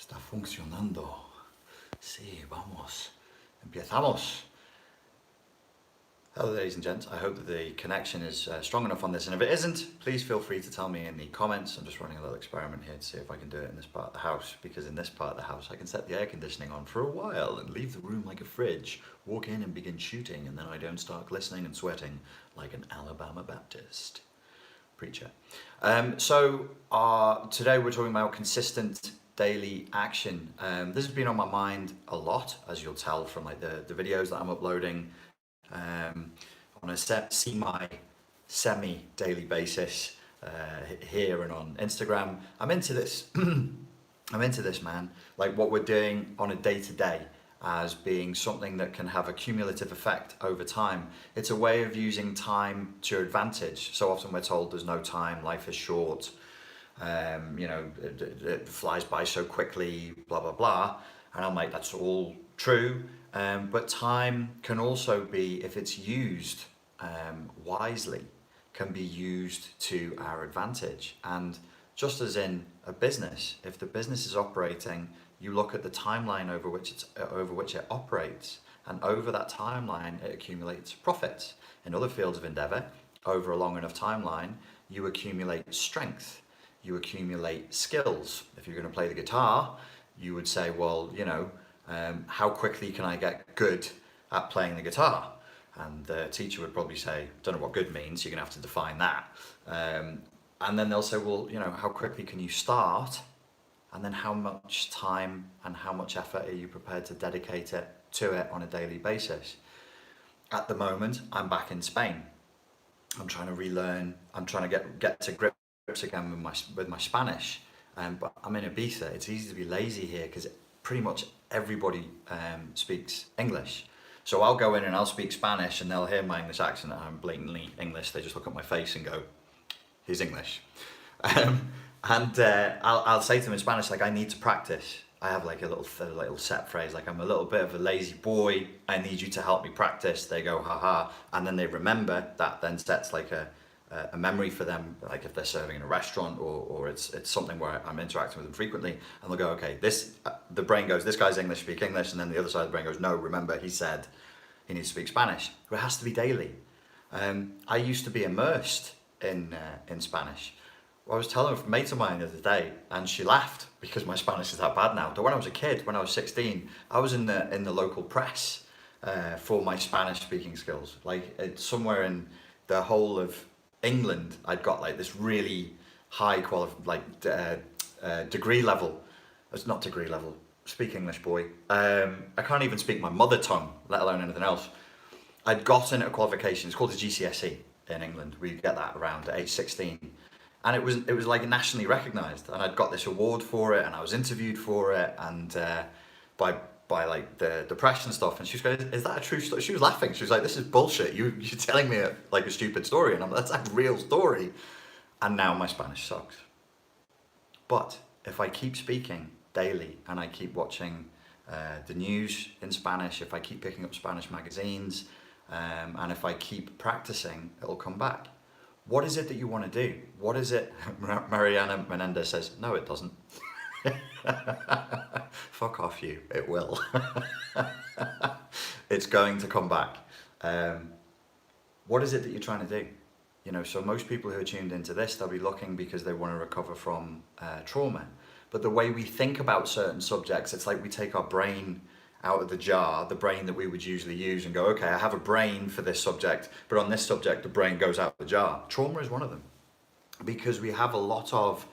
Está funcionando. Sí, vamos. Empezamos. Hello ladies and gents, I hope that the connection is strong enough on this, and if it isn't, please feel free to tell me in the comments. I'm just running a little experiment here to see if I can do it in this part of the house, because in this part of the house I can set the air conditioning on for a while and leave the room like a fridge, walk in and begin shooting, and then I don't start glistening and sweating like an Alabama Baptist preacher. Today we're talking about consistent daily action. This has been on my mind a lot, as you'll tell from like the videos that I'm uploading on a semi-daily basis here and on Instagram. I'm into this. I'm into this, man. Like what we're doing on a day-to-day as being something that can have a cumulative effect over time. It's a way of using time to your advantage. So often we're told there's no time, life is short, it flies by so quickly, blah, blah, blah. And I'm like, that's all true. But time can also be, if it's used wisely, can be used to our advantage. And just as in a business, if the business is operating, you look at the timeline over which it operates, and over that timeline it accumulates profits. In other fields of endeavor, over a long enough timeline, you accumulate strength, you accumulate skills. If you're going to play the guitar, you would say, well, how quickly can I get good at playing the guitar? And the teacher would probably say, don't know what good means, you're going to have to define that. And then they'll say, well, how quickly can you start? And then how much time and how much effort are you prepared to dedicate to it on a daily basis? At the moment, I'm back in Spain. I'm trying to relearn, I'm trying to get to grips again with my Spanish. But I'm in Ibiza. It's easy to be lazy here because pretty much everybody speaks English. So I'll go in and I'll speak Spanish and they'll hear my English accent and I'm blatantly English. They just look at my face and go, he's English. I'll say to them in Spanish, like, I need to practice. I have like a little set phrase, like, I'm a little bit of a lazy boy, I need you to help me practice. They go, haha, and then they remember. That then sets like a memory for them, like if they're serving in a restaurant or it's something where I'm interacting with them frequently, and they'll go, okay, the brain goes, this guy's English, speak English, and then the other side of the brain goes, no, remember, he said he needs to speak Spanish. But it has to be daily. I used to be immersed in Spanish. I was telling a mate of mine the other day, and she laughed because my Spanish is that bad now. But when I was a kid, when I was 16, I was in the local press for my Spanish speaking skills. Like it's somewhere in the whole of England, I'd got like this really high degree level. It's not degree level. Speak English, boy. I can't even speak my mother tongue, let alone anything else. I'd gotten a qualification. It's called a GCSE in England. We get that around at age 16. And it was like nationally recognised, and I'd got this award for it, and I was interviewed for it, and by like the press and stuff. And she was going, "Is that a true story?" She was laughing. She was like, "This is bullshit. You're telling me like a stupid story," and I'm like, "That's a real story." And now my Spanish sucks. But if I keep speaking daily and I keep watching the news in Spanish, if I keep picking up Spanish magazines, and if I keep practicing, it'll come back. What is it that you want to do? What is it? Mariana Menendez says, no, it doesn't. Fuck off you, it will. It's going to come back. What is it that you're trying to do? So most people who are tuned into this, they'll be looking because they want to recover from trauma. But the way we think about certain subjects, it's like we take our brain out of the jar, the brain that we would usually use, and go, okay, I have a brain for this subject, but on this subject, the brain goes out of the jar. Trauma is one of them, because we have a lot of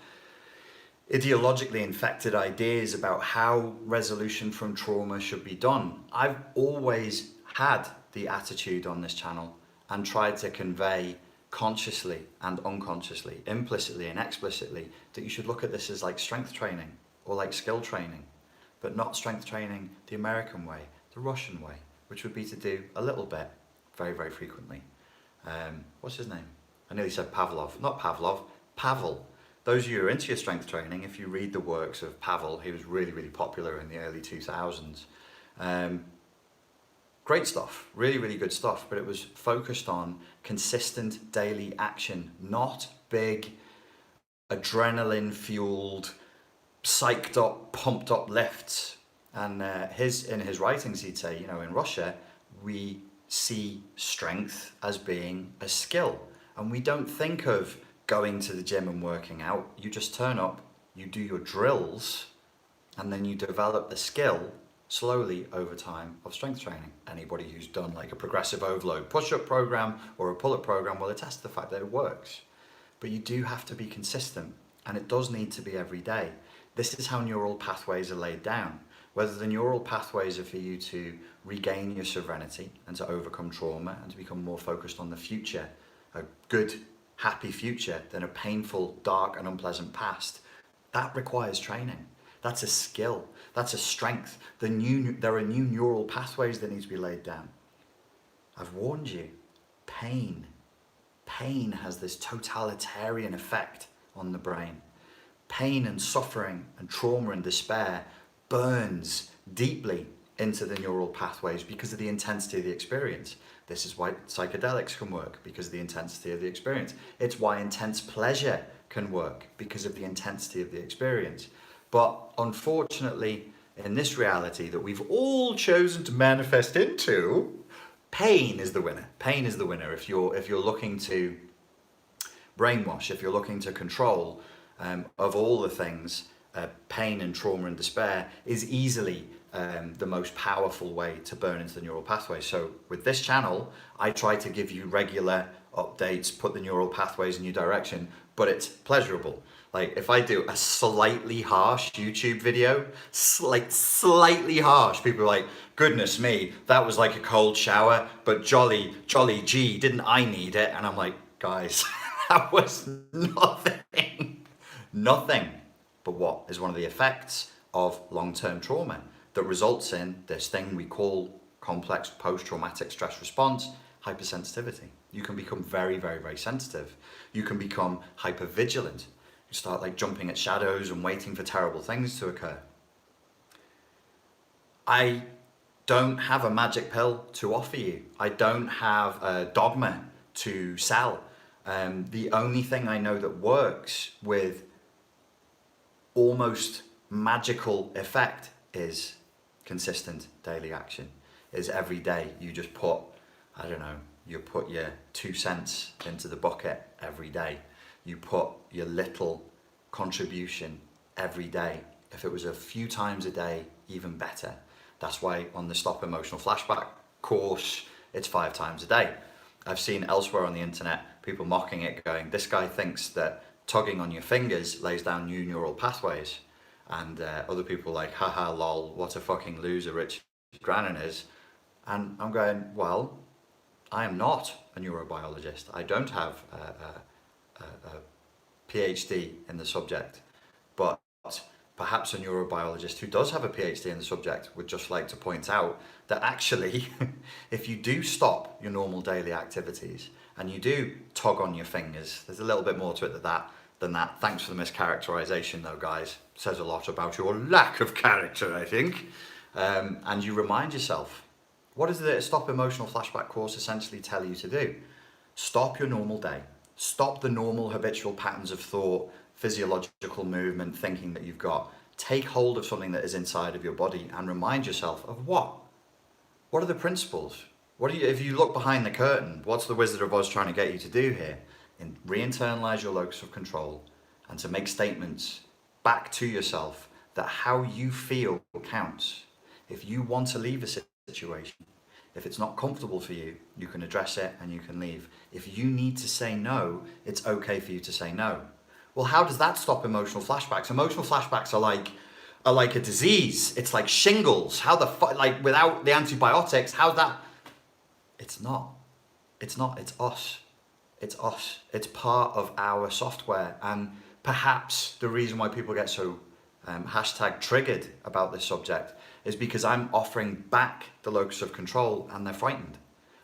ideologically infected ideas about how resolution from trauma should be done. I've always had the attitude on this channel and tried to convey consciously and unconsciously, implicitly and explicitly, that you should look at this as like strength training or like skill training. But not strength training the American way, the Russian way, which would be to do a little bit, very, very frequently. What's his name? I nearly said Pavlov. Not Pavlov, Pavel. Those of you who are into your strength training, if you read the works of Pavel, he was really, really popular in the early 2000s. Great stuff, really, really good stuff, but it was focused on consistent daily action, not big, adrenaline-fueled, psyched up, pumped up lifts. And in his writings, he'd say, in Russia, we see strength as being a skill. And we don't think of going to the gym and working out. You just turn up, you do your drills, and then you develop the skill slowly over time of strength training. Anybody who's done like a progressive overload push-up program or a pull-up program will attest to the fact that it works. But you do have to be consistent, and it does need to be every day. This is how neural pathways are laid down. Whether the neural pathways are for you to regain your serenity and to overcome trauma and to become more focused on the future, a good, happy future than a painful, dark and unpleasant past, that requires training. That's a skill. That's a strength. There are new neural pathways that need to be laid down. I've warned you, pain has this totalitarian effect on the brain. Pain and suffering and trauma and despair burns deeply into the neural pathways because of the intensity of the experience. This is why psychedelics can work, because of the intensity of the experience. It's why intense pleasure can work, because of the intensity of the experience. But unfortunately, in this reality that we've all chosen to manifest into, pain is the winner. Pain is the winner. If you're looking to brainwash, if you're looking to control, of all the things, pain and trauma and despair is easily the most powerful way to burn into the neural pathways. So with this channel, I try to give you regular updates, put the neural pathways in your direction, but it's pleasurable. Like if I do a slightly harsh YouTube video, slightly harsh, people are like, goodness me, that was like a cold shower, but jolly gee, didn't I need it? And I'm like, guys, that was nothing but what is one of the effects of long-term trauma that results in this thing we call complex post-traumatic stress response, hypersensitivity. You can become very, very, very sensitive. You can become hypervigilant. You start like jumping at shadows and waiting for terrible things to occur. I don't have a magic pill to offer you. I don't have a dogma to sell. The only thing I know that works with almost magical effect is consistent daily action. Is every day you just put, I don't know, you put your 2 cents into the bucket every day. You put your little contribution every day. If it was a few times a day, even better. That's why on the Stop Emotional Flashback course, it's 5 times a day. I've seen elsewhere on the internet people mocking it, going, this guy thinks that tugging on your fingers lays down new neural pathways. And other people like, haha, lol, what a fucking loser Rich Grannon is. And I'm going, well, I am not a neurobiologist. I don't have a PhD in the subject. But perhaps a neurobiologist who does have a PhD in the subject would just like to point out that actually, if you do stop your normal daily activities and you do tug on your fingers, there's a little bit more to it than that. Thanks for the mischaracterization though, guys. Says a lot about your lack of character, I think. And you remind yourself, what does the Stop Emotional Flashback course essentially tell you to do? Stop your normal day. Stop the normal habitual patterns of thought, physiological movement, thinking that you've got. Take hold of something that is inside of your body and remind yourself of what? What are the principles? If you look behind the curtain, what's the Wizard of Oz trying to get you to do here? Re-internalize your locus of control and to make statements back to yourself that how you feel counts. If you want to leave a situation, if it's not comfortable for you, you can address it and you can leave. If you need to say no, it's okay for you to say no. Well, how does that stop emotional flashbacks? Emotional flashbacks are like a disease. It's like shingles. How the fuck, like without the antibiotics, how's that? It's not. It's us. It's us. It's part of our software. And perhaps the reason why people get so hashtag triggered about this subject is because I'm offering back the locus of control and they're frightened.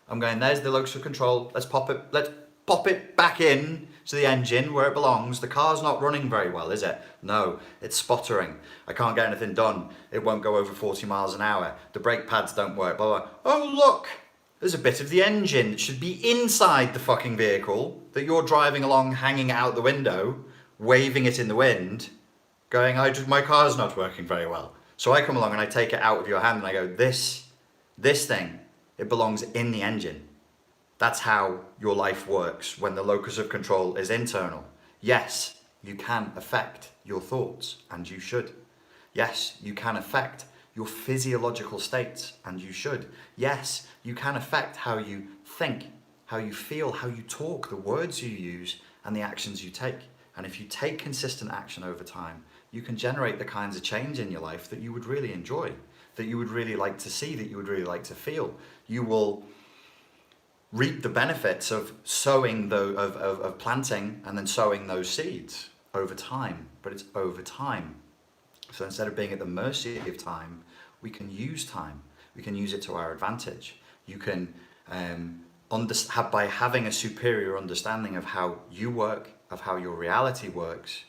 I'm going, there's the locus of control. Let's pop it back in to the engine where it belongs. The car's not running very well, is it? No, it's sputtering. I can't get anything done. It won't go over 40 miles an hour. The brake pads don't work, blah, blah. Oh, look, there's a bit of the engine that should be inside the fucking vehicle that you're driving along, hanging out the window, waving it in the wind. going, my car's not working very well. So I come along and I take it out of your hand and I go, this thing, it belongs in the engine. That's how your life works when the locus of control is internal. Yes, you can affect your thoughts, and you should. Yes, you can affect your physiological states, and you should. Yes, you can affect how you think, how you feel, how you talk, the words you use, and the actions you take. And if you take consistent action over time, you can generate the kinds of change in your life that you would really enjoy, that you would really like to see, that you would really like to feel. You will reap the benefits of sowing, of planting and then sowing those seeds over time, but it's over time. So instead of being at the mercy of time, we can use time. We can use it to our advantage. You can, by having a superior understanding of how you work, of how your reality works,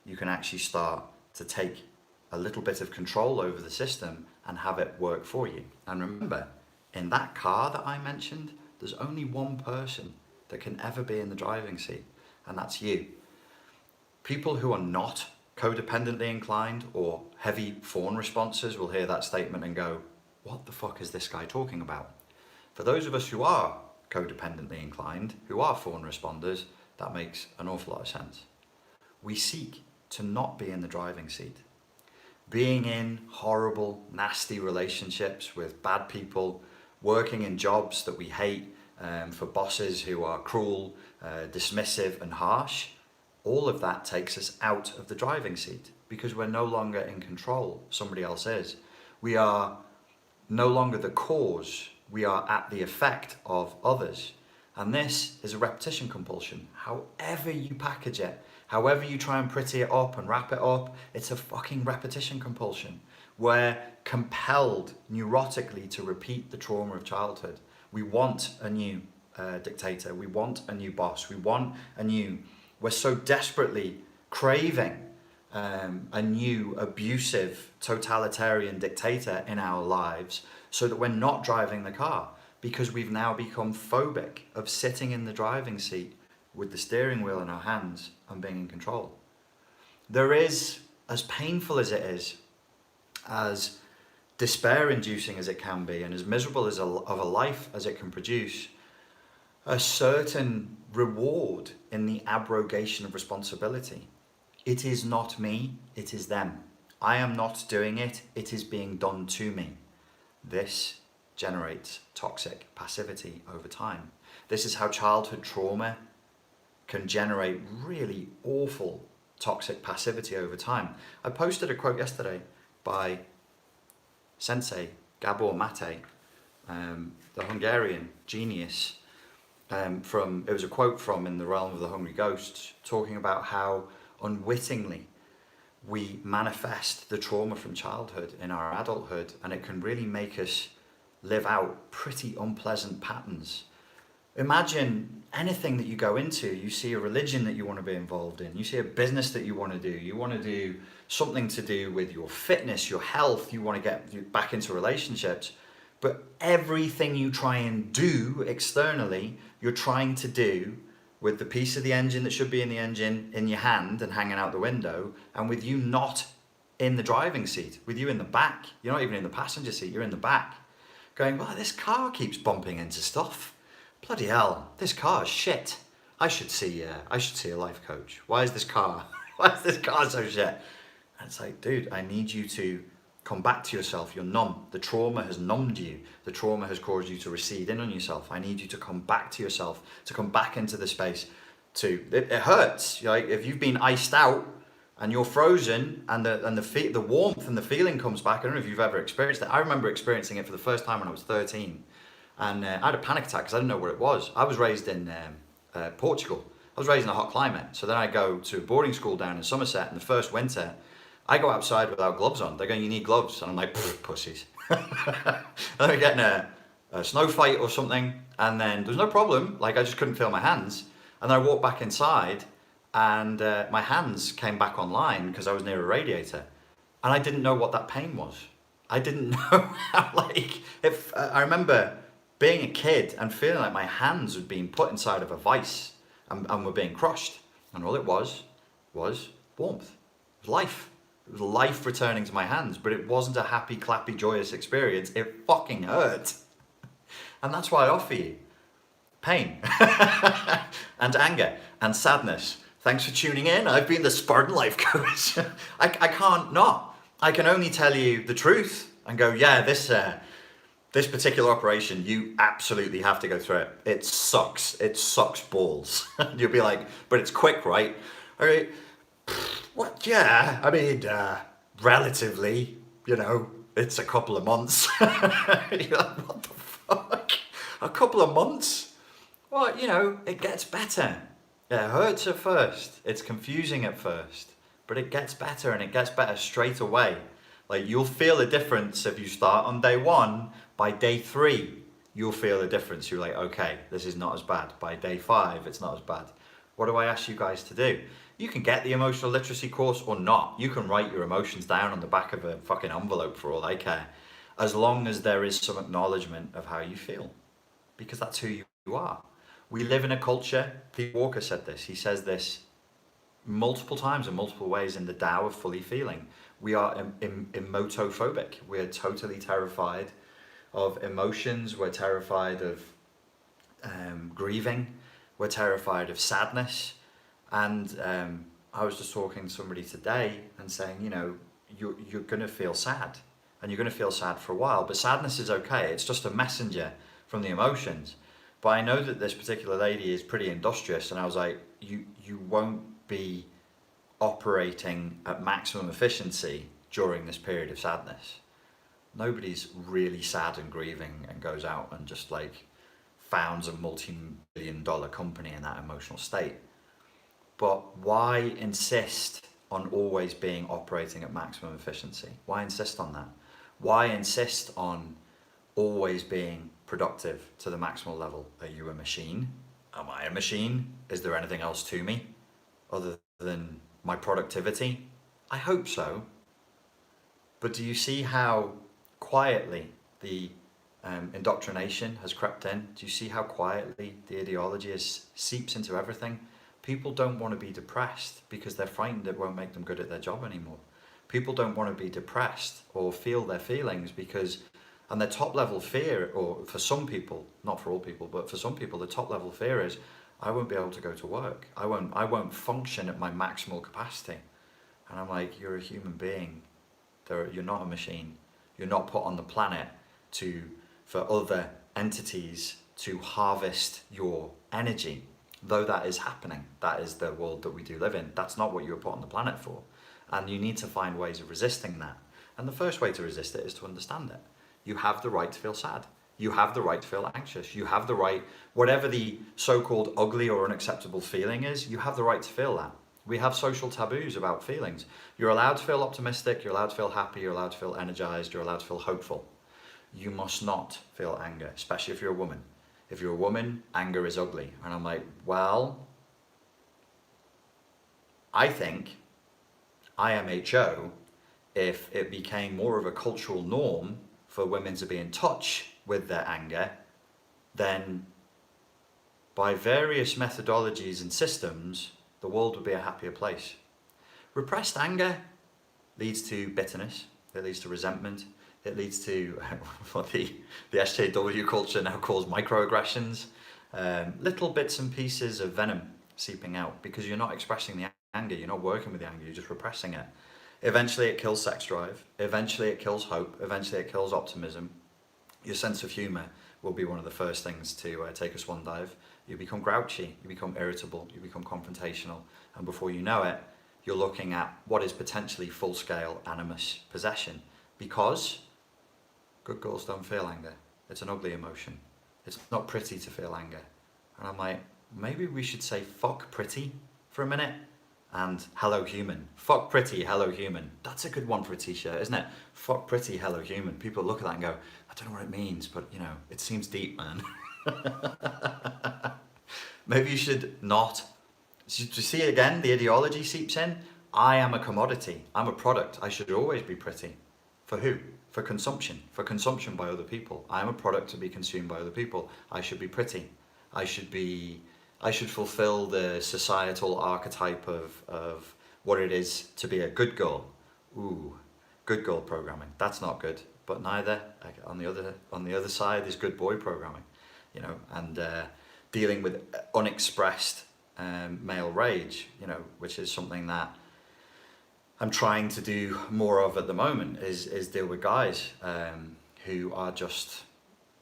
you can actually start to take a little bit of control over the system and have it work for you. And remember, in that car that I mentioned, there's only one person that can ever be in the driving seat, and that's you. People who are not codependently inclined or heavy fawn responses will hear that statement and go, what the fuck is this guy talking about? For those of us who are codependently inclined, who are fawn responders, that makes an awful lot of sense. We seek to not be in the driving seat. Being in horrible, nasty relationships with bad people, working in jobs that we hate, for bosses who are cruel, dismissive and harsh, all of that takes us out of the driving seat because we're no longer in control, somebody else is. We are no longer the cause, we are at the effect of others. And this is a repetition compulsion. However you package it, however you try and pretty it up and wrap it up, it's a fucking repetition compulsion. We're compelled neurotically to repeat the trauma of childhood. We want a new dictator, we want a new boss, we're so desperately craving a new abusive totalitarian dictator in our lives so that we're not driving the car because we've now become phobic of sitting in the driving seat with the steering wheel in our hands and being in control. There is, as painful as it is, as despair-inducing as it can be, and as miserable of a life as it can produce, a certain reward in the abrogation of responsibility. It is not me, it is them. I am not doing it, it is being done to me. This generates toxic passivity over time. This is how childhood trauma can generate really awful toxic passivity over time. I posted a quote yesterday by Sensei Gabor Mate, the Hungarian genius. It was a quote from In the Realm of the Hungry Ghosts, talking about how unwittingly we manifest the trauma from childhood in our adulthood, and it can really make us live out pretty unpleasant patterns. Imagine anything that you go into, you see a religion that you want to be involved in, you see a business that you want to do something to do with your fitness, your health, you want to get back into relationships, but everything you try and do externally, you're trying to do with the piece of the engine that should be in the engine in your hand and hanging out the window, and with you not in the driving seat, with you in the back. You're not even in the passenger seat, you're in the back, going, well, this car keeps bumping into stuff. Bloody hell, this car is shit. I should see a life coach. Why is this car so shit? And it's like, dude, I need you to come back to yourself. You're numb. The trauma has numbed you. The trauma has caused you to recede in on yourself. I need you to come back to yourself, to come back into the space. It hurts. Like if you've been iced out and you're frozen, and the warmth and the feeling comes back. I don't know if you've ever experienced it. I remember experiencing it for the first time when I was 13. And I had a panic attack because I didn't know what it was. I was raised in Portugal. I was raised in a hot climate. So then I go to a boarding school down in Somerset in the first winter. I go outside without gloves on. They're going, you need gloves. And I'm like, pussies. And we're getting a snow fight or something. And then there's no problem. Like I just couldn't feel my hands. And then I walked back inside and my hands came back online because I was near a radiator. And I didn't know what that pain was. I didn't know how, I remember being a kid and feeling like my hands were being put inside of a vice and were being crushed. And all it was warmth. It was life. life returning to my hands, but it wasn't a happy, clappy, joyous experience. It fucking hurt. And that's why I offer you pain and anger and sadness. Thanks for tuning in. I've been the Spartan Life Coach. I can't not. I can only tell you the truth and go, yeah, this particular operation, you absolutely have to go through it. It sucks. It sucks balls. You'll be like, but it's quick, right? All right. What? Yeah. I mean, relatively, it's a couple of months. You're like, what the fuck? A couple of months? Well, it gets better. It hurts at first. It's confusing at first, but it gets better, and it gets better straight away. Like, you'll feel a difference if you start on day 1. By day 3, you'll feel a difference. You're like, okay, this is not as bad. By day 5, it's not as bad. What do I ask you guys to do? You can get the emotional literacy course or not. You can write your emotions down on the back of a fucking envelope for all I care, as long as there is some acknowledgement of how you feel, because that's who you are. We live in a culture, Pete Walker said this, he says this multiple times in multiple ways in the Tao of Fully Feeling. We are emotophobic. We're totally terrified of emotions. We're terrified of grieving. We're terrified of sadness. And I was just talking to somebody today and saying, you're going to feel sad, and you're going to feel sad for a while, but sadness is okay. It's just a messenger from the emotions. But I know that this particular lady is pretty industrious, and I was like, you won't be operating at maximum efficiency during this period of sadness. Nobody's really sad and grieving and goes out and just like founds a multi-billion-dollar company in that emotional state. But why insist on always being operating at maximum efficiency? Why insist on that? Why insist on always being productive to the maximal level? Are you a machine? Am I a machine? Is there anything else to me other than my productivity? I hope so. But do you see how quietly the indoctrination has crept in? Do you see how quietly the ideology seeps into everything? People don't want to be depressed because they're frightened it won't make them good at their job anymore. People don't want to be depressed or feel their feelings and their top level fear, or for some people, not for all people, but for some people, the top level fear is, I won't be able to go to work. I won't function at my maximal capacity. And I'm like, you're a human being. You're not a machine. You're not put on the planet for other entities to harvest your energy. Though that is happening. That is the world that we do live in. That's not what you were put on the planet for. And you need to find ways of resisting that. And the first way to resist it is to understand it. You have the right to feel sad. You have the right to feel anxious. You have the right, whatever the so-called ugly or unacceptable feeling is, you have the right to feel that. We have social taboos about feelings. You're allowed to feel optimistic, you're allowed to feel happy, you're allowed to feel energized, you're allowed to feel hopeful. You must not feel anger, especially if you're a woman. If you're a woman, anger is ugly. And I'm like, well, I think IMHO, if it became more of a cultural norm for women to be in touch with their anger, then by various methodologies and systems, the world would be a happier place. Repressed anger leads to bitterness, it leads to resentment, it leads to what the SJW culture now calls microaggressions, little bits and pieces of venom seeping out because you're not expressing the anger, you're not working with the anger, you're just repressing it. Eventually it kills sex drive, eventually it kills hope, eventually it kills optimism. Your sense of humour will be one of the first things to take a swan dive. You become grouchy, you become irritable, you become confrontational, and before you know it, you're looking at what is potentially full-scale animus possession, because good girls don't feel anger. It's an ugly emotion. It's not pretty to feel anger. And I'm like, maybe we should say fuck pretty for a minute and hello human. Fuck pretty, hello human. That's a good one for a t-shirt, isn't it? Fuck pretty, hello human. People look at that and go, I don't know what it means, but it seems deep, man. Maybe you should not. Do you see again, the ideology seeps in? I am a commodity. I'm a product. I should always be pretty. For who? For consumption. For consumption by other people. I am a product to be consumed by other people. I should be pretty. I should fulfill the societal archetype of what it is to be a good girl. Ooh, good girl programming. That's not good. But neither, like, on the other side is good boy programming, you know, and dealing with unexpressed male rage, you know, which is something that I'm trying to do more of at the moment, is deal with guys who are just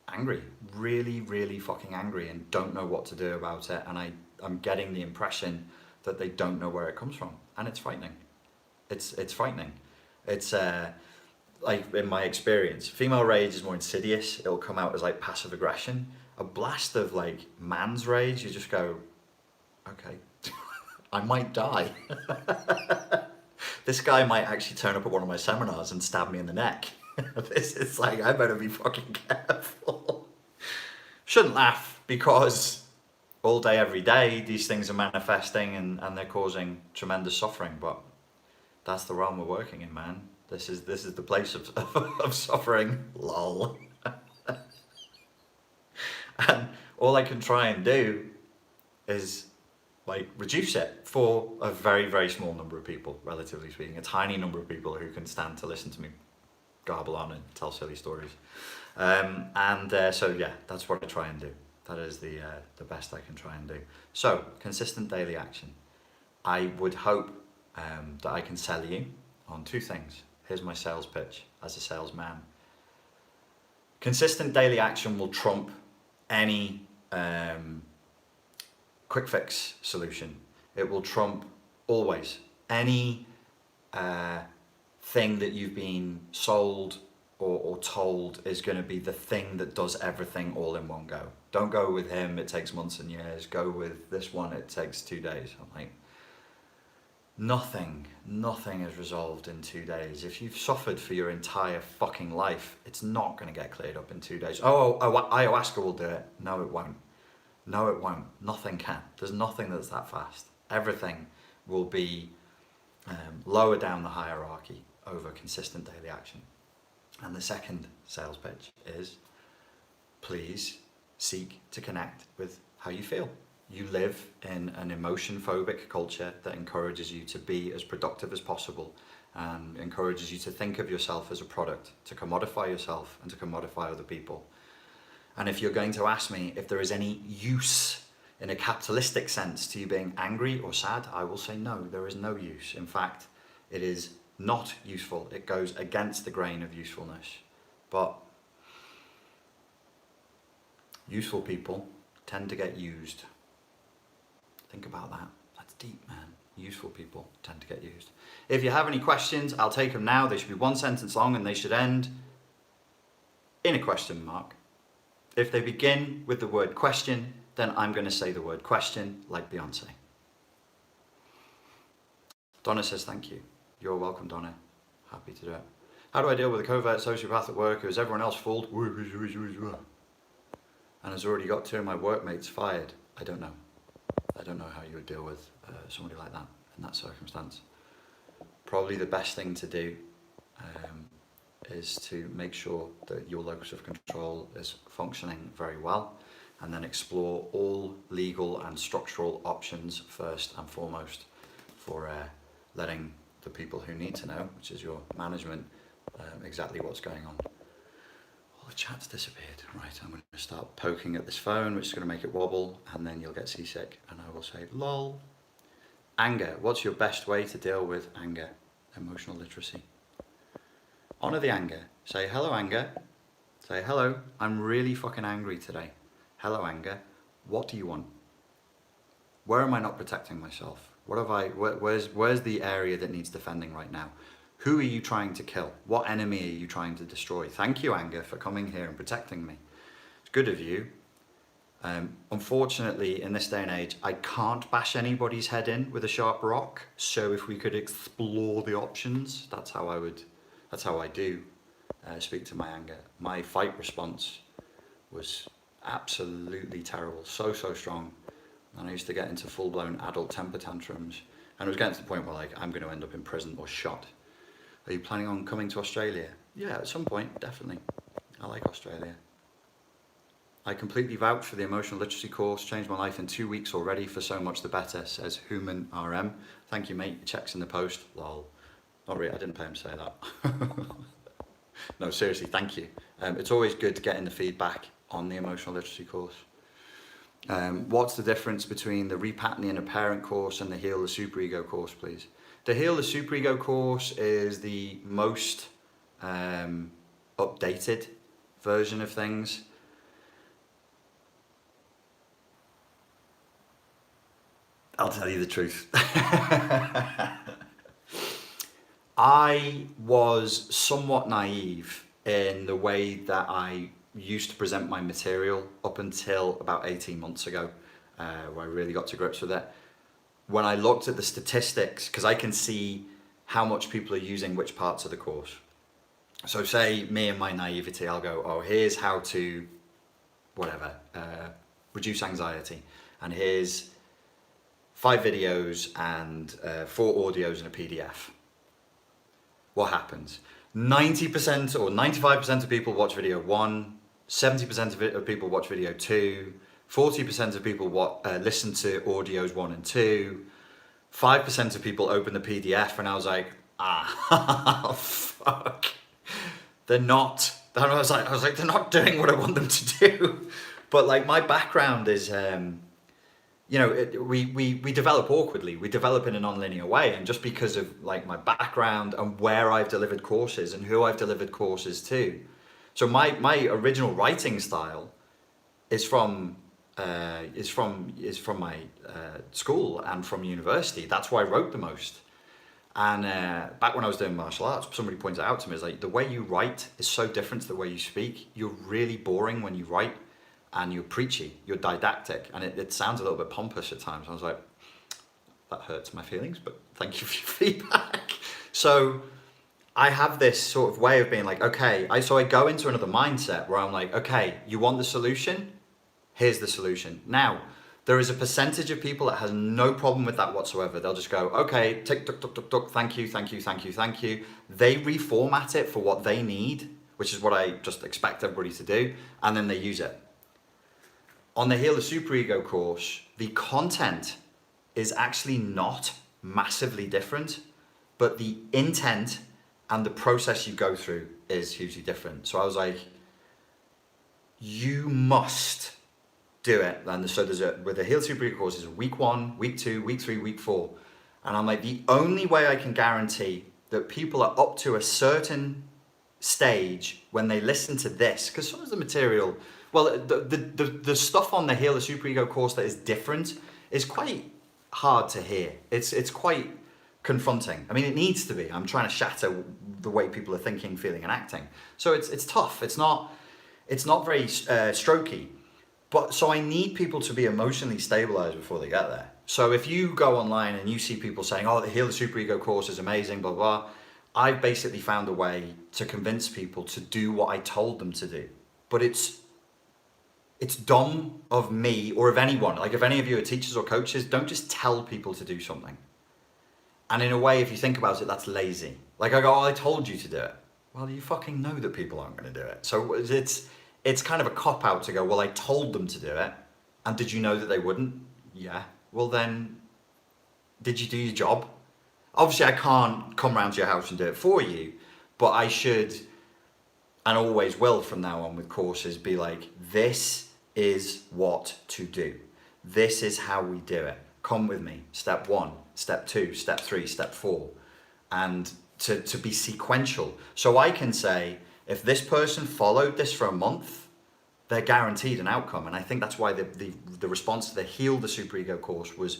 angry, really, really fucking angry, and don't know what to do about it. And I'm getting the impression that they don't know where it comes from, and it's frightening. It's frightening. It's like, in my experience, female rage is more insidious. It'll come out as like passive aggression. A blast of like man's rage, you just go, okay, I might die. This guy might actually turn up at one of my seminars and stab me in the neck. This is like, I better be fucking careful. Shouldn't laugh, because all day, every day, these things are manifesting and they're causing tremendous suffering. But that's the realm we're working in, man. This is the place of suffering. Lol. And all I can try and do is like reduce it for a very, very small number of people, relatively speaking, a tiny number of people who can stand to listen to me garble on and tell silly stories. So yeah, that's what I try and do. That is the best I can try and do. So, consistent daily action. I would hope that I can sell you on two things. Here's my sales pitch as a salesman. Consistent daily action will trump any quick fix solution. It will trump always any thing that you've been sold or told is going to be the thing that does everything all in one go. Don't go with him, it takes months and years. Go with this one, it takes 2 days. I'm like, nothing is resolved in 2 days. If you've suffered for your entire fucking life, it's not going to get cleared up in 2 days. Oh, ayahuasca will do it. No, it won't. No, it won't. Nothing can. There's nothing that's that fast. Everything will be lower down the hierarchy over consistent daily action. And the second sales pitch is, please seek to connect with how you feel. You live in an emotion-phobic culture that encourages you to be as productive as possible and encourages you to think of yourself as a product, to commodify yourself and to commodify other people. And if you're going to ask me if there is any use in a capitalistic sense to you being angry or sad, I will say no, there is no use. In fact, it is not useful. It goes against the grain of usefulness. But useful people tend to get used. Think about that. That's deep, man. Useful people tend to get used. If you have any questions, I'll take them now. They should be one sentence long and they should end in a question mark. If they begin with the word question, then I'm going to say the word question like Beyonce. Donna says thank you. You're welcome, Donna. Happy to do it. How do I deal with a covert sociopath at work who has everyone else fooled and has already got 2 of my workmates fired? I don't know. I don't know how you would deal with somebody like that in that circumstance. Probably the best thing to do is to make sure that your locus of control is functioning very well, and then explore all legal and structural options first and foremost for letting the people who need to know, which is your management, exactly what's going on. All the chat's disappeared. Right, I'm going to start poking at this phone, which is going to make it wobble, and then you'll get seasick, and I will say, lol. Anger. What's your best way to deal with anger? Emotional literacy. Honour the anger. Say, hello, anger. Say, hello, I'm really fucking angry today. Hello, anger. What do you want? Where am I not protecting myself? What have I? Where's the area that needs defending right now? Who are you trying to kill? What enemy are you trying to destroy? Thank you, anger, for coming here and protecting me. It's good of you. Unfortunately, in this day and age, I can't bash anybody's head in with a sharp rock. So if we could explore the options, that's how I do speak to my anger. My fight response was absolutely terrible, so strong. And I used to get into full-blown adult temper tantrums. And it was getting to the point where, like, I'm going to end up in prison or shot. Are you planning on coming to Australia? Yeah, at some point, definitely. I like Australia. I completely vouch for the emotional literacy course. Changed my life in 2 weeks already. For so much the better, says Human RM. Thank you, mate. Checks in the post. Lol. Not really, I didn't pay him to say that. No, seriously, thank you. It's always good getting the feedback on the emotional literacy course. What's the difference between the Repattern the Inner Parent course and the Heal the Superego course, please? The Heal the Superego course is the most updated version of things. I'll tell you the truth. I was somewhat naive in the way that I used to present my material up until about 18 months ago, where I really got to grips with it. When I looked at the statistics, because I can see how much people are using which parts of the course. So say me and my naivety, I'll go, oh, here's how to, whatever, reduce anxiety. And here's 5 videos and 4 audios and a PDF. What happens? 90% or 95% of people watch video 1, 70% of people watch video 2, 40% of people listen to audios 1 and 2, 5% of people open the PDF, and I was like, fuck. They're not. I was like, they're not doing what I want them to do. But like my background is, we develop awkwardly. We develop in a non-linear way, and just because of like my background and where I've delivered courses and who I've delivered courses to. So my original writing style is from my school and from university. That's why I wrote the most. And back when I was doing martial arts, somebody pointed out to me, is like, the way you write is so different to the way you speak. You're really boring when you write, and you're preachy, you're didactic, and it sounds a little bit pompous at times. I was like, that hurts my feelings, but thank you for your feedback. So I have this sort of way of being like, okay, so I go into another mindset where I'm like, okay, you want the solution? Here's the solution. Now, there is a percentage of people that has no problem with that whatsoever. They'll just go, okay, tick, tick, tick, tick, tick, thank you, thank you, thank you, thank you. They reformat it for what they need, which is what I just expect everybody to do, and then they use it. On the Heal the Superego course, the content is actually not massively different, but the intent and the process you go through is hugely different. So I was like, you must do it. And so with the Heal the Superego course, is week 1, week 2, week 3, week 4. And I'm like, the only way I can guarantee that people are up to a certain stage when they listen to this, because some of the material, well, the stuff on the Heal the Superego course that is different is quite hard to hear. It's quite confronting. I mean, it needs to be. I'm trying to shatter the way people are thinking, feeling, and acting. So it's tough. It's not very strokey. But so I need people to be emotionally stabilized before they get there. So if you go online and you see people saying, oh, the Heal the Superego course is amazing, blah, blah, I've basically found a way to convince people to do what I told them to do. But it's dumb of me or of anyone. Like if any of you are teachers or coaches, don't just tell people to do something. And in a way, if you think about it, that's lazy. Like I go, oh, I told you to do it. Well, you fucking know that people aren't going to do it. So it's kind of a cop-out to go, well, I told them to do it. And did you know that they wouldn't? Yeah. Well then, did you do your job? Obviously, I can't come round to your house and do it for you, but I should, and always will from now on with courses, be like, this is what to do. This is how we do it. Come with me. Step 1, step 2, step 3, step 4. And to be sequential. So I can say, if this person followed this for a month, they're guaranteed an outcome. And I think that's why the response to the Heal the Superego course was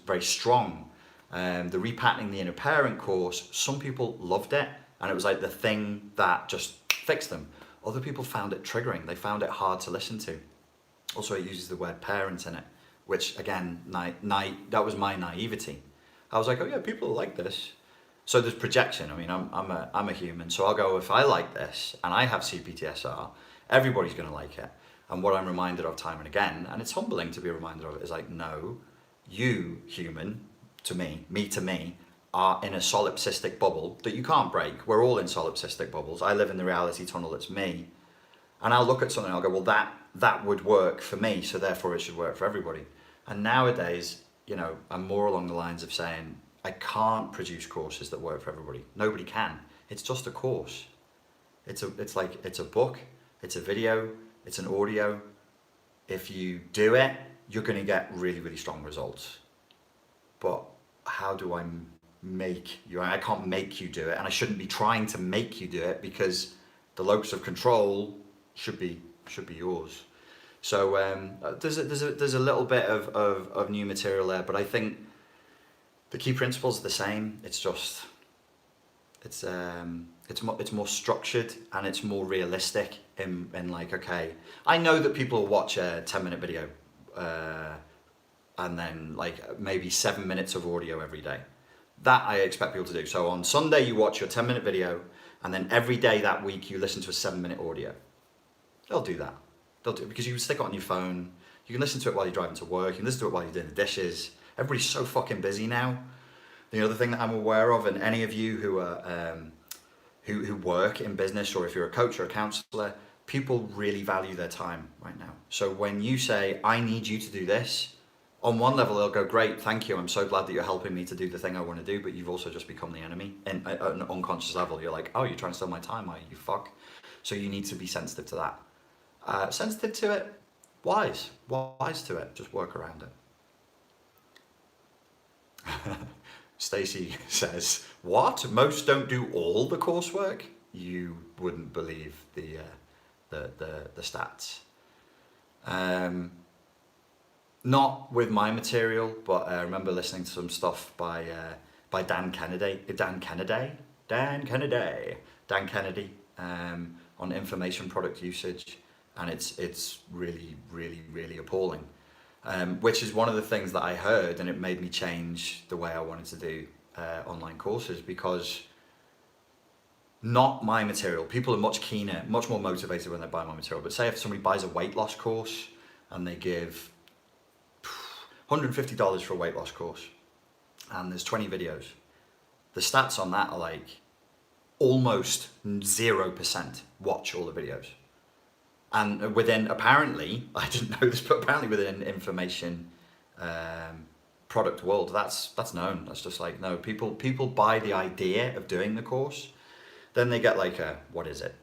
very strong. The Repatterning the Inner Parent course, some people loved it, and it was like the thing that just fixed them. Other people found it triggering. They found it hard to listen to. Also, it uses the word parent in it, which again, that was my naivety. I was like, oh yeah, people like this. So there's projection. I mean, I'm a human, so I'll go, if I like this and I have CPTSR, everybody's going to like it. And what I'm reminded of time and again, and it's humbling to be reminded of it, is like, no, you human, to me, are in a solipsistic bubble that you can't break. We're all in solipsistic bubbles. I live in the reality tunnel that's me. And I'll look at something and I'll go, well, that would work for me, so therefore it should work for everybody. And nowadays, I'm more along the lines of saying, I can't produce courses that work for everybody. Nobody can. It's just a course. It's a book, it's a video, it's an audio. If you do it, you're going to get really, really strong results. But how do I make you? I can't make you do it, and I shouldn't be trying to make you do it, because the locus of control should be yours. So there's a little bit of new material there, but I think the key principles are the same. It's just it's more structured, and it's more realistic in like, okay, I know that people will watch a 10-minute video and then like maybe 7 minutes of audio every day. That I expect people to do. So on Sunday you watch your 10-minute video, and then every day that week you listen to a 7-minute audio. They'll do that. They'll do it because you can stick it on your phone. You can listen to it while you're driving to work. You can listen to it while you're doing the dishes. Everybody's so fucking busy now. The other thing that I'm aware of, and any of you who are who work in business, or if you're a coach or a counselor, people really value their time right now. So when you say, I need you to do this, on one level they'll go, great, thank you, I'm so glad that you're helping me to do the thing I want to do, but you've also just become the enemy. And at an unconscious level, you're like, oh, you're trying to steal my time, are you? Fuck. So you need to be sensitive to that. Sensitive to it, wise to it, just work around it. Stacy says, what? Most don't do all the coursework? You wouldn't believe the stats. Not with my material, but I remember listening to some stuff by Dan Kennedy on information product usage, and it's really, really, really appalling. Which is one of the things that I heard, and it made me change the way I wanted to do online courses, because not my material. People are much keener, much more motivated when they buy my material. But say if somebody buys a weight loss course and they give $150 for a weight loss course, and there's 20 videos, the stats on that are like almost 0% watch all the videos. And within, apparently, I didn't know this, but apparently within information product world, that's known. That's just like, no, people buy the idea of doing the course. Then they get like a, what is it?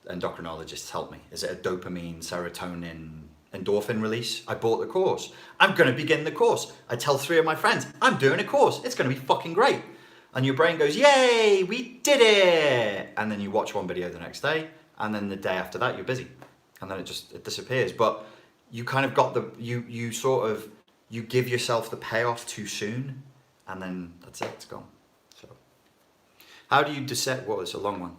Endocrinologists help me. Is it a dopamine, serotonin, endorphin release? I bought the course. I'm going to begin the course. I tell 3 of my friends, I'm doing a course. It's going to be fucking great. And your brain goes, yay, we did it. And then you watch one video the next day. And then the day after that, you're busy. And then it disappears. But you kind of got you give yourself the payoff too soon, and then that's it, it's gone. So how do you discern, well, it's a long one.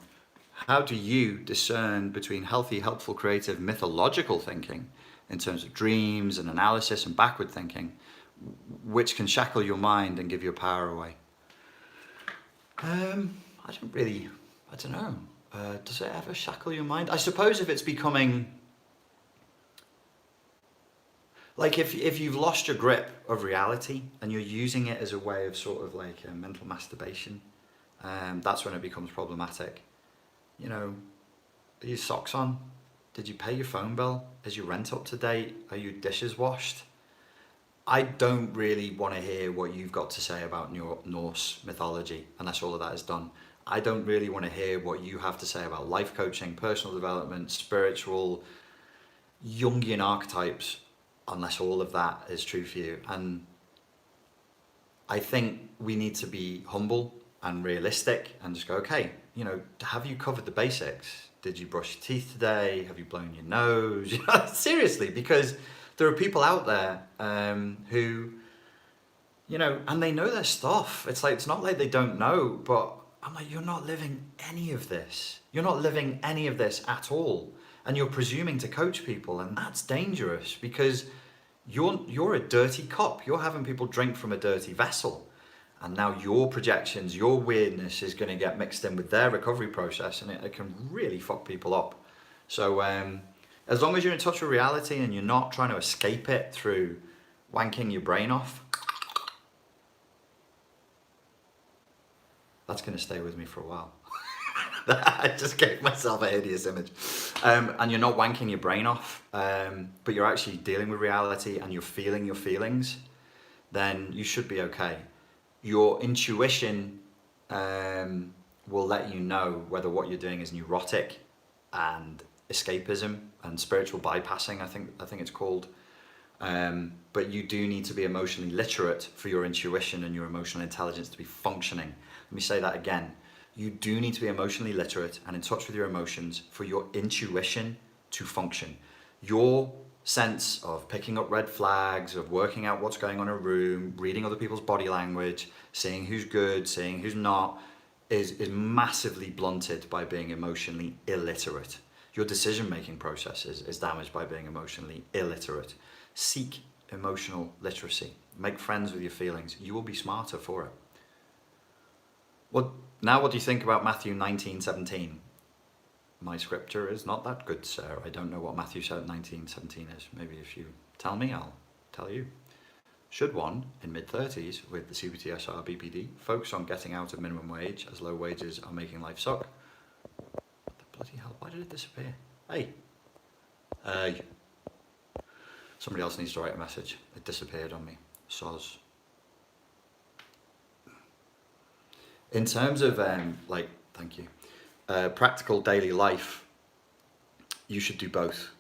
How do you discern between healthy, helpful, creative, mythological thinking in terms of dreams and analysis and backward thinking, which can shackle your mind and give your power away? I don't know. Does it ever shackle your mind? I suppose if it's becoming, like if you've lost your grip of reality and you're using it as a way of sort of like a mental masturbation, that's when it becomes problematic. You know, are your socks on? Did you pay your phone bill? Is your rent up to date? Are your dishes washed? I don't really want to hear what you've got to say about Norse mythology unless all of that is done. I don't really want to hear what you have to say about life coaching, personal development, spiritual, Jungian archetypes, unless all of that is true for you. And I think we need to be humble and realistic and just go, okay, you know, have you covered the basics? Did you brush your teeth today? Have you blown your nose? Seriously, because there are people out there who, you know, and they know their stuff. It's like, it's not like they don't know, but I'm like, you're not living any of this. You're not living any of this at all. And you're presuming to coach people, and that's dangerous because you're a dirty cup. You're having people drink from a dirty vessel. And now your projections, your weirdness is going to get mixed in with their recovery process, and it can really fuck people up. So as long as you're in touch with reality and you're not trying to escape it through wanking your brain off, that's going to stay with me for a while. I just gave myself a hideous image. And you're not wanking your brain off, but you're actually dealing with reality and you're feeling your feelings, then you should be okay. Your intuition will let you know whether what you're doing is neurotic and escapism and spiritual bypassing, I think it's called. But you do need to be emotionally literate for your intuition and your emotional intelligence to be functioning. Let me say that again. You do need to be emotionally literate and in touch with your emotions for your intuition to function. Your sense of picking up red flags, of working out what's going on in a room, reading other people's body language, seeing who's good, seeing who's not, is massively blunted by being emotionally illiterate. Your decision-making process is damaged by being emotionally illiterate. Seek emotional literacy. Make friends with your feelings. You will be smarter for it. What do you think about Matthew 19:17? My scripture is not that good, sir. I don't know what Matthew 19:17 is. Maybe if you tell me, I'll tell you. Should one, in mid-30s with the CPTSR BPD, focus on getting out of minimum wage as low wages are making life suck? What the bloody hell? Why did it disappear? Hey. Somebody else needs to write a message. It disappeared on me. Soz. In terms of thank you, practical daily life, you should do both.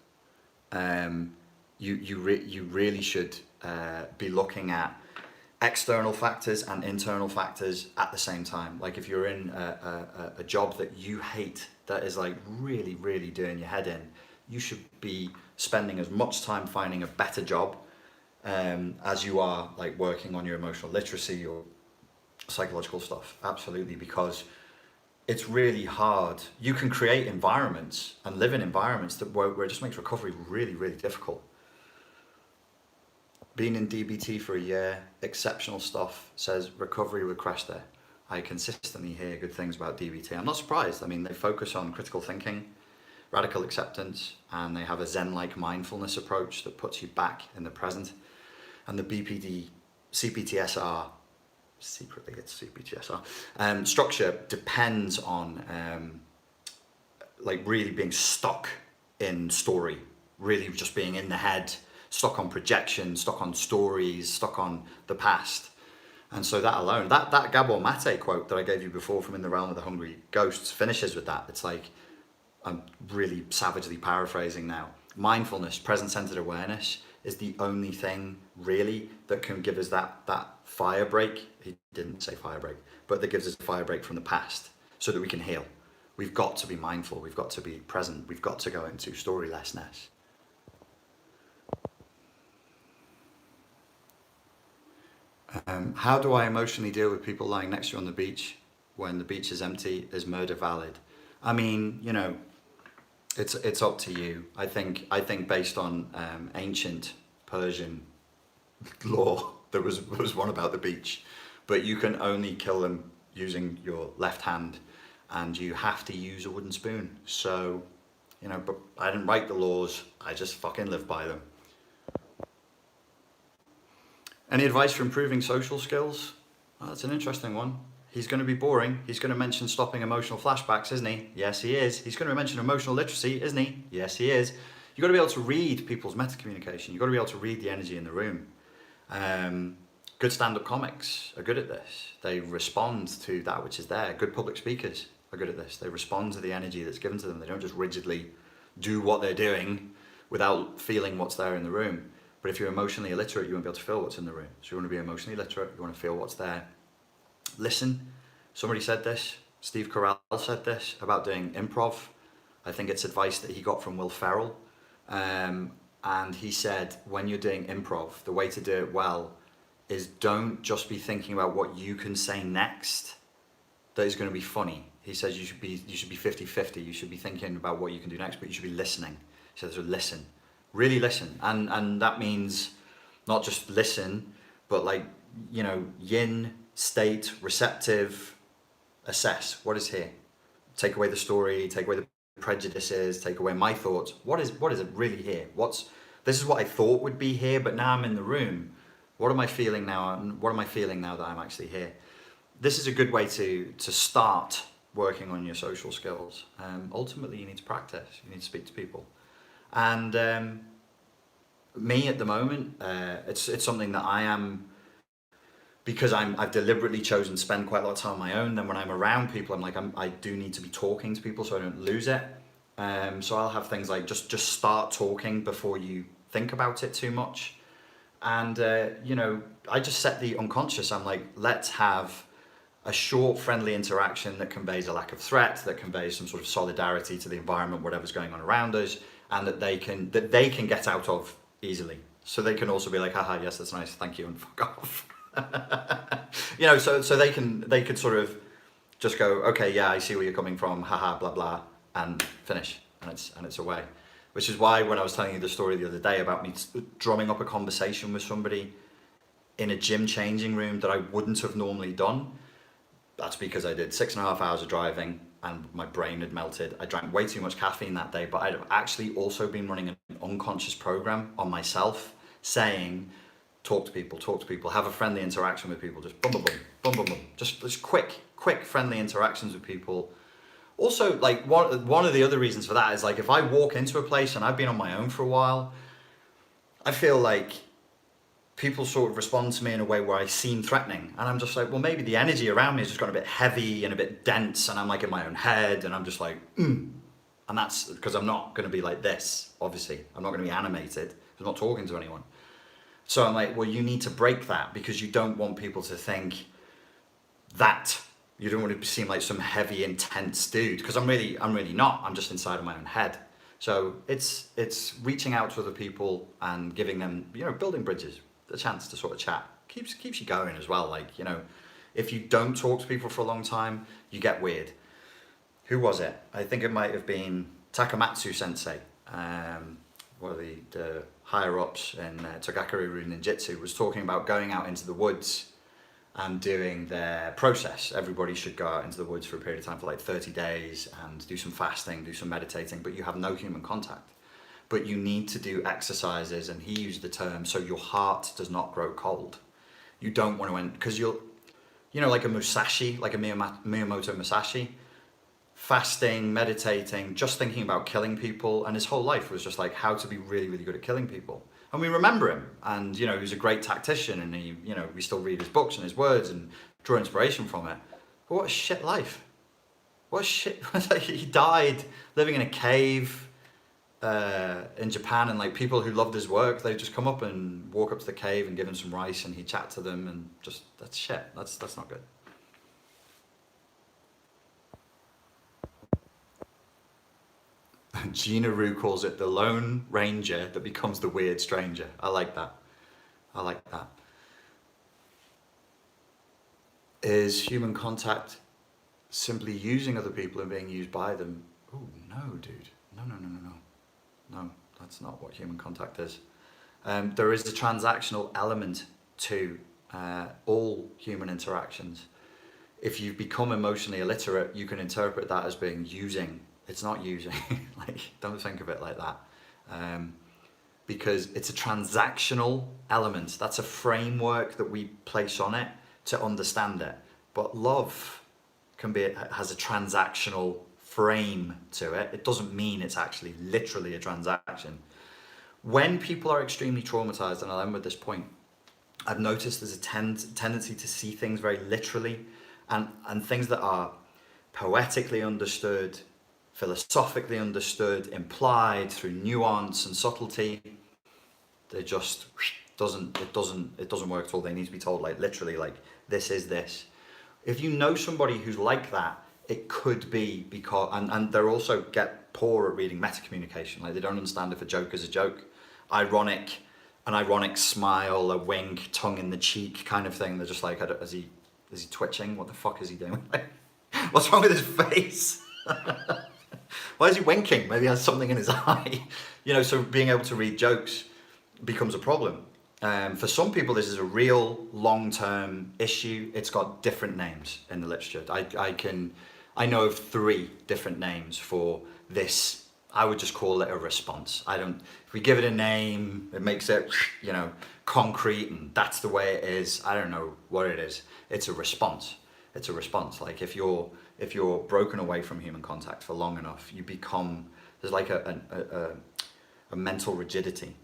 You really should be looking at external factors and internal factors at the same time. Like if you're in a job that you hate, that is like really, really doing your head in, you should be spending as much time finding a better job as you are like working on your emotional literacy or psychological stuff. Absolutely, because it's really hard. You can create environments and live in environments where it just makes recovery really, really difficult. Been in DBT for a year, exceptional stuff, says recovery with crash there. I consistently hear good things about DBT. I'm not surprised. I mean, they focus on critical thinking, radical acceptance, and they have a Zen-like mindfulness approach that puts you back in the present. And the BPD, CPTSR, secretly it's CPTSR, structure depends on like really being stuck in story, really just being in the head, stuck on projection, stuck on stories, stuck on the past. And so that alone, that Gabor Mate quote that I gave you before from In the Realm of the Hungry Ghosts finishes with that. It's like, I'm really savagely paraphrasing now. Mindfulness, present-centered awareness is the only thing really that can give us that fire break. He didn't say fire break, but that gives us a fire break from the past so that we can heal. We've got to be mindful. We've got to be present. We've got to go into storylessness. How do I emotionally deal with people lying next to you on the beach when the beach is empty? Is murder valid? I mean, you know, it's up to you. I think based on ancient Persian law, there was one about the beach, but you can only kill them using your left hand, and you have to use a wooden spoon. So, you know, but I didn't write the laws. I just fucking live by them. Any advice for improving social skills? Well, that's an interesting one. He's going to be boring. He's going to mention stopping emotional flashbacks, isn't he? Yes, he is. He's going to mention emotional literacy, isn't he? Yes, he is. You've got to be able to read people's meta-communication. You've got to be able to read the energy in the room. Good stand-up comics are good at this. They respond to that which is there. Good public speakers are good at this. They respond to the energy that's given to them. They don't just rigidly do what they're doing without feeling what's there in the room. But if you're emotionally illiterate, you won't be able to feel what's in the room. So you want to be emotionally literate, you want to feel what's there. Listen. Somebody said this, Steve Carell said this about doing improv. I think it's advice that he got from Will Ferrell. And he said, when you're doing improv, the way to do it well is don't just be thinking about what you can say next that is going to be funny. He says you should be 50-50. You should be thinking about what you can do next, but you should be listening. He says, so listen. Really listen, and that means not just listen, but like, you know, yin, state, receptive, assess what is here. Take away the story, take away the prejudices, take away my thoughts. What is it really here? This is what I thought would be here, but now I'm in the room. What am I feeling now? What am I feeling now that I'm actually here? This is a good way to start working on your social skills. Ultimately, you need to practice. You need to speak to people. And me at the moment, it's something that I am because I've deliberately chosen to spend quite a lot of time on my own, then when I'm around people, I'm like, I do need to be talking to people so I don't lose it. So I'll have things like just start talking before you think about it too much. And, you know, I just set the unconscious. I'm like, let's have a short, friendly interaction that conveys a lack of threat, that conveys some sort of solidarity to the environment, whatever's going on around us, and that they can get out of easily. So they can also be like, haha, yes, that's nice, thank you, and fuck off. You know, so they could sort of just go, okay, yeah, I see where you're coming from, haha, blah blah, and finish, and it's away. Which is why when I was telling you the story the other day about me drumming up a conversation with somebody in a gym changing room that I wouldn't have normally done, that's because I did 6.5 hours of driving and my brain had melted. I drank way too much caffeine that day, but I'd actually also been running an unconscious program on myself saying, talk to people, have a friendly interaction with people, just boom, boom, boom, boom, boom, boom. Just quick friendly interactions with people. Also, like one of the other reasons for that is like if I walk into a place and I've been on my own for a while, I feel like people sort of respond to me in a way where I seem threatening, and I'm just like, well, maybe the energy around me has just got a bit heavy and a bit dense, and I'm like in my own head, and I'm just like, and that's because I'm not going to be like this. Obviously, I'm not going to be animated. I'm not talking to anyone. So I'm like, well, you need to break that because you don't want people to think that. You don't want to seem like some heavy, intense dude, because I'm really not. I'm just inside of my own head. So it's reaching out to other people and giving them, you know, building bridges, the chance to sort of chat. Keeps you going as well. Like, you know, if you don't talk to people for a long time, you get weird. Who was it? I think it might have been Takamatsu Sensei. One of the higher ups in Togakuru Ninjutsu was talking about going out into the woods and doing their process. Everybody should go out into the woods for a period of time for like 30 days and do some fasting, do some meditating, but you have no human contact. But you need to do exercises, and he used the term, so your heart does not grow cold. You don't want to end, because you'll, you know, like a Musashi, like a Miyamoto Musashi, fasting, meditating, just thinking about killing people, and his whole life was just like how to be really, really good at killing people. And we remember him, and you know, he was a great tactician, and he, you know, we still read his books and his words and draw inspiration from it. But what a shit life. What a shit, he died living in a cave in Japan, and like people who loved his work, they just come up and walk up to the cave and give him some rice, and he'd chat to them, and just, that's shit, that's not good. Gina Rue calls it the Lone Ranger that becomes the weird stranger. I like that. I like that. Is human contact simply using other people and being used by them? Oh, no, dude. No. No, that's not what human contact is. There is a transactional element to all human interactions. If you become emotionally illiterate, you can interpret that as being using. It's not using. Like, don't think of it like that. Because it's a transactional element. That's a framework that we place on it to understand it. But love has a transactional frame to it. It doesn't mean it's actually literally a transaction. When people are extremely traumatized, and I'll end with this point, I've noticed there's a tendency to see things very literally, and things that are poetically understood, philosophically understood, implied through nuance and subtlety, they just it doesn't work at all. They need to be told, like, literally, like, this is this. If you know somebody who's like that, it could be because, and they're also get poor at reading meta communication. Like, they don't understand if a joke is a joke. An ironic smile, a wink, tongue in the cheek kind of thing. They're just like, is he twitching? What the fuck is he doing? What's wrong with his face? Why is he winking? Maybe he has something in his eye. You know, so being able to read jokes becomes a problem. For some people, this is a real long-term issue. It's got different names in the literature. I know of 3 different names for this. I would just call it a response. If we give it a name, it makes it, you know, concrete, and that's the way it is. I don't know what it is. It's a response. It's a response. Like, if you're broken away from human contact for long enough, you become, there's like a mental rigidity.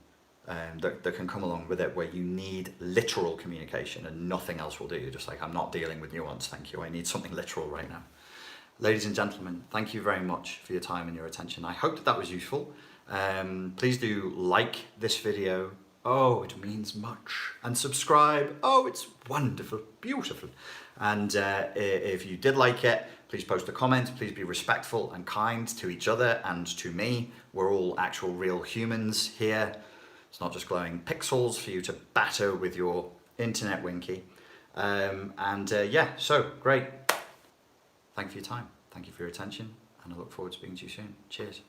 that can come along with it, where you need literal communication and nothing else will do. You're just like, I'm not dealing with nuance, thank you. I need something literal right now. Ladies and gentlemen, thank you very much for your time and your attention. I hope that was useful. Please do like this video. Oh, it means much. And subscribe. Oh, it's wonderful, beautiful. And if you did like it, please post a comment. Please be respectful and kind to each other and to me. We're all actual real humans here. It's not just glowing pixels for you to batter with your internet winky. Yeah, so great. Thank you for your time. Thank you for your attention. And I look forward to speaking to you soon. Cheers.